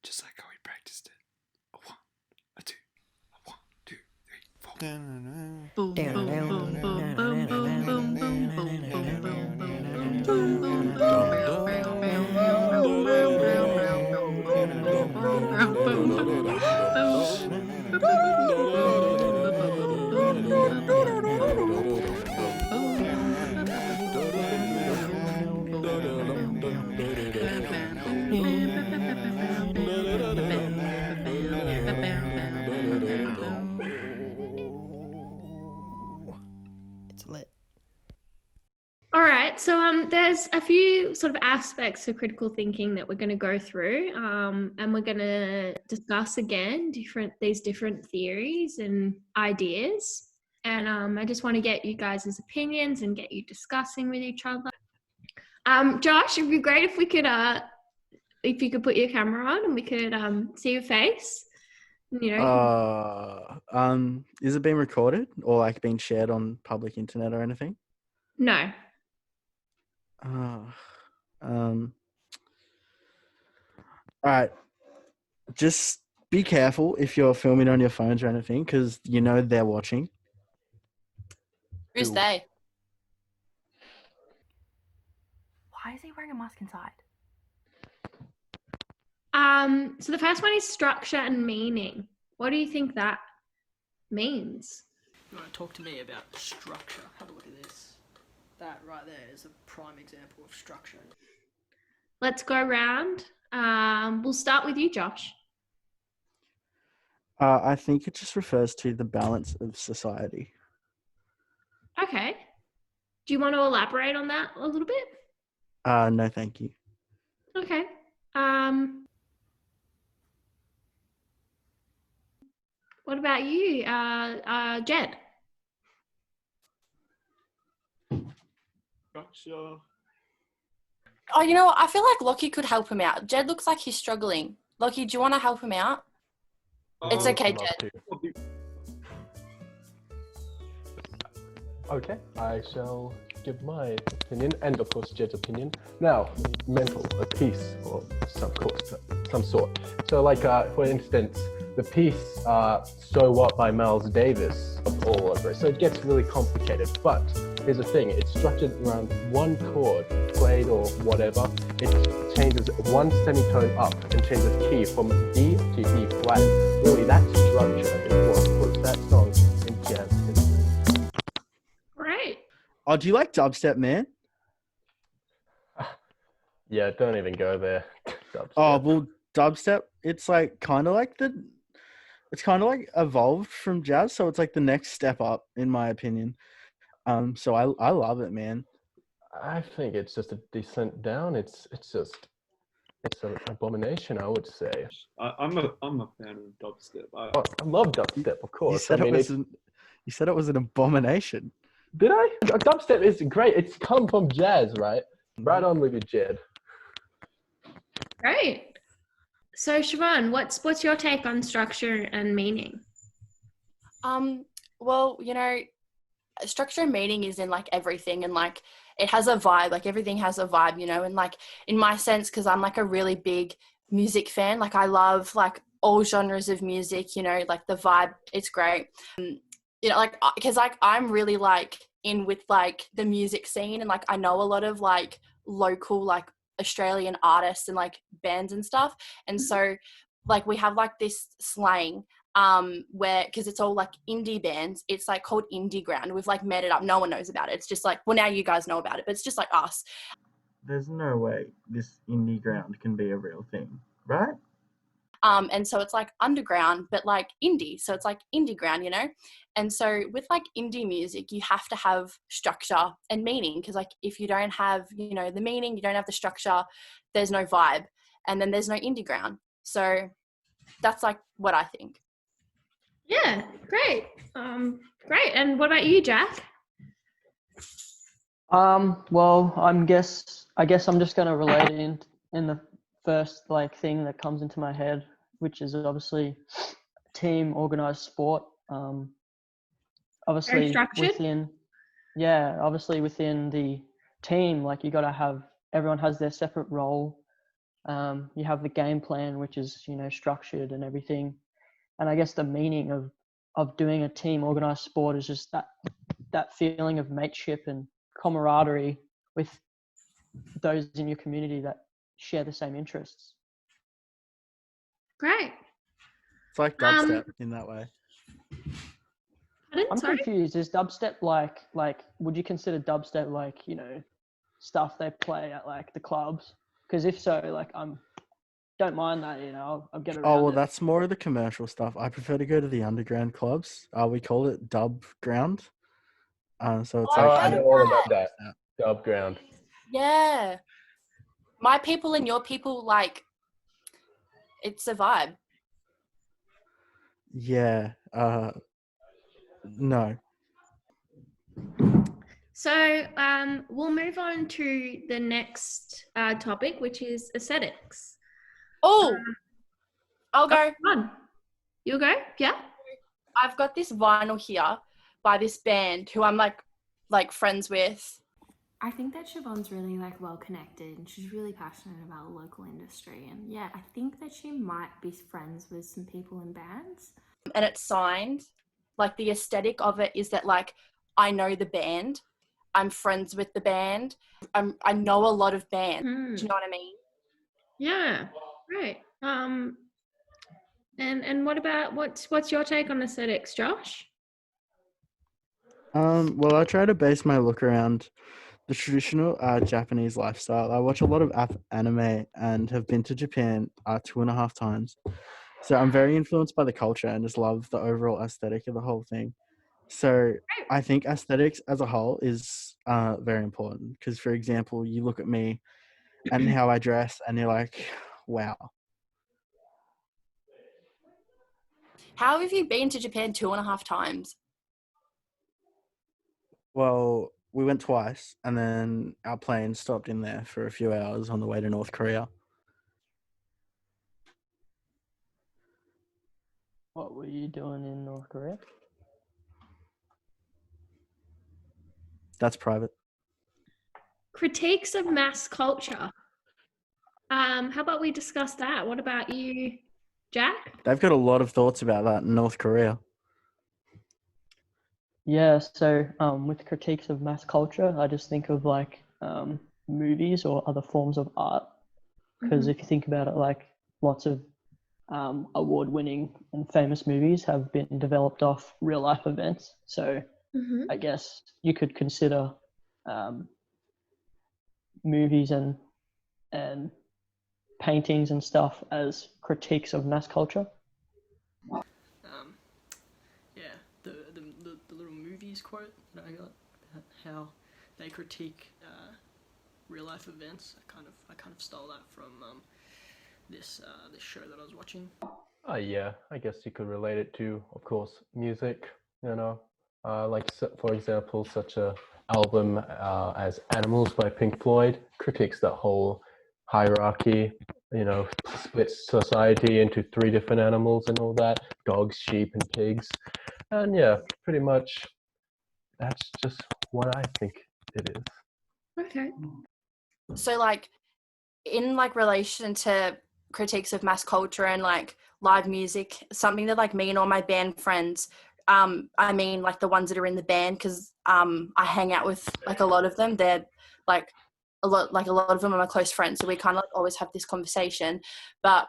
just like how we practiced it. A one, a two, a one, two, three, four. Boom, boom, boom, boom, boom, boom, boom, boom, boom, boom, boom, boom, boom, boom, boom, boom, bow, bow, bow, bow, bow, bow, bow, bow, boom, boom, boom, boom, bow, boom, boom, boom, boom, boom, boom, boom, It's lit. All right, so there's a few sort of aspects of critical thinking that we're going to go through, and we're going to discuss again these different theories and ideas. And I just want to get you guys' opinions and get you discussing with each other. Josh, it'd be great if you could put your camera on and we could see your face. You know, Is it being recorded or like being shared on public internet or anything? no. All right. Just be careful if you're filming on your phones or anything, because you know they're watching. Who's they? Why is he wearing a mask inside? So the first one is structure and meaning. What do you think that means? You want to talk to me about structure? Have a look at this. That right there is a prime example of structure. Let's go around. We'll start with you, Josh. I think it just refers to the balance of society. Okay. Do you want to elaborate on that a little bit? No, thank you. Okay. What about you, Jed? Structure. Oh, you know what? I feel like Lockie could help him out. Jed looks like he's struggling. Lockie, do you want to help him out? It's okay, Jed. Okay, I shall give my opinion and of course Jed's opinion. Now, mental, a piece or some sort. So like for instance, the piece So What by Miles Davis all over it. So it gets really complicated, but here's the thing, it's structured around one chord played or whatever. It changes one semitone up and changes key from D to E flat. Really, that structure is what puts that song in jazz history. Great. Oh, do you like dubstep, man? Yeah, don't even go there. Dubstep. Oh, well, dubstep, it's like kind of like evolved from jazz, so it's like the next step up, in my opinion. So I love it, man. I think it's just a descent down. It's an abomination, I would say. I'm a fan of dubstep. I love dubstep, of course. You said it was an abomination. Did I? Dubstep is great. It's come from jazz, right? Right on with you, Jed. Great. So Siobhan, what's your take on structure and meaning? Well, you know, structure and meaning is in like everything, and like it has a vibe. Like everything has a vibe, you know. And like in my sense, because I'm like a really big music fan, like I love like all genres of music, you know, like the vibe, it's great. You know, like because like I'm really like in with like the music scene, and like I know a lot of like local like Australian artists and like bands and stuff, and so like we have like this slang where, because it's all like indie bands, it's like called indie ground. We've like made it up, no one knows about it. It's just like, well, now you guys know about it, but it's just like us. There's no way this indie ground can be a real thing, right? And so it's like underground, but like indie. So it's like indie ground, you know? And so with like indie music, you have to have structure and meaning, because like if you don't have, you know, the meaning, you don't have the structure, there's no vibe, and then there's no indie ground. So that's like what I think. Yeah, great. Great. And what about you, Jack? Well, I guess I'm just gonna relate it in the first like thing that comes into my head, which is obviously team organized sport. Obviously Very structured? obviously within the team, like you gotta have, everyone has their separate role, You have the game plan, which is, you know, structured and everything. And I guess the meaning of doing a team organized sport is just that feeling of mateship and camaraderie with those in your community that share the same interests. Great. It's like dubstep in that way. I'm Sorry? confused. Is dubstep like would you consider dubstep like, you know, stuff they play at like the clubs? Because if so, like don't mind that, you know, I'll get around Oh, well, it. that's more of the commercial stuff. I prefer to go to the underground clubs. We call it dub ground. So it's Oh, like I I know all about that. Dub ground. Yeah. My people and your people, like, it's a vibe. Yeah. No. So we'll move on to the next topic, which is aesthetics. Oh, I'll go. Come on. You'll go? Yeah? I've got this vinyl here by this band who I'm like friends with. I think that Siobhan's really like well connected and she's really passionate about the local industry. And yeah, I think that she might be friends with some people in bands. And it's signed. Like the aesthetic of it is that like I know the band. I'm friends with the band. I know a lot of bands. Do you know what I mean? Yeah. Great. And what about what's your take on aesthetics, Josh? Well, I try to base my look around the traditional Japanese lifestyle. I watch a lot of anime and have been to Japan 2.5 times. So I'm very influenced by the culture and just love the overall aesthetic of the whole thing. So I think aesthetics as a whole is very important because, for example, you look at me and how I dress and you're like, wow. How have you been to Japan 2.5 times? Well, we went twice and then our plane stopped in there for a few hours on the way to North Korea. What were you doing in North Korea? That's private. Critiques of mass culture. How about we discuss that? What about you, Jack? They've got a lot of thoughts about that in North Korea. Yeah, so with critiques of mass culture, I just think of like movies or other forms of art. Because if you think about it, like lots of award-winning and famous movies have been developed off real-life events. So I guess you could consider movies and paintings and stuff as critiques of mass culture. Yeah, the little movies quote that I got about how they critique real life events. I kind of stole that from this show that I was watching. Yeah, I guess you could relate it to, of course, music. You know, for example, such a album as Animals by Pink Floyd critiques that whole hierarchy. You know, splits society into 3 different animals and all that: dogs, sheep, and pigs. And yeah, pretty much that's just what I think it is. Okay. So like in like relation to critiques of mass culture and like live music, something that like me and all my band friends, I mean like the ones that are in the band, because I hang out with like a lot of them. They're like a lot of them are my close friends, so we kind of like always have this conversation. But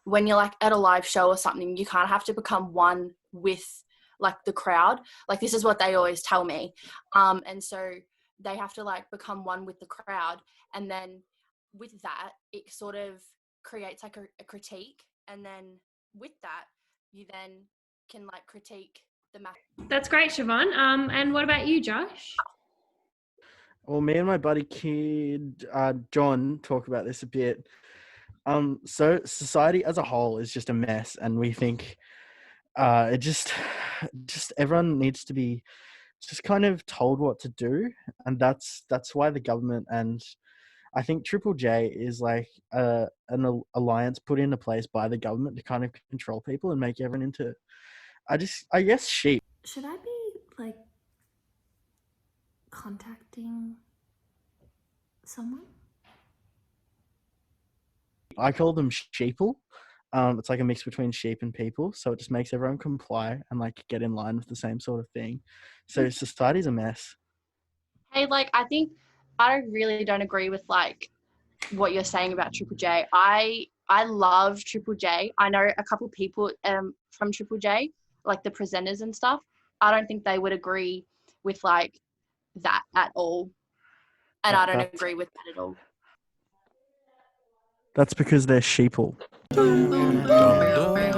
when you're like at a live show or something, you kind of have to become one with like the crowd. Like this is what they always tell me, and so they have to like become one with the crowd, and then with that it sort of creates like a critique, and then with that you then can like critique the math. That's great, Siobhan. And what about you, Josh? Well, me and my buddy kid John talk about this a bit. So society as a whole is just a mess, and we think it just everyone needs to be just kind of told what to do, and that's why the government and I think Triple J is like an alliance put into place by the government to kind of control people and make everyone into, I guess, sheep. Should I be like contacting someone? I call them sheeple. It's like a mix between sheep and people, so it just makes everyone comply and like get in line with the same sort of thing. So society's a mess. Hey, like, I think I really don't agree with like what you're saying about Triple J. I love Triple J. I know a couple people from Triple J, like the presenters and stuff. I don't think they would agree with like that at all, and I don't That's agree with that at all. because they're sheeple. Dum, dum, dum.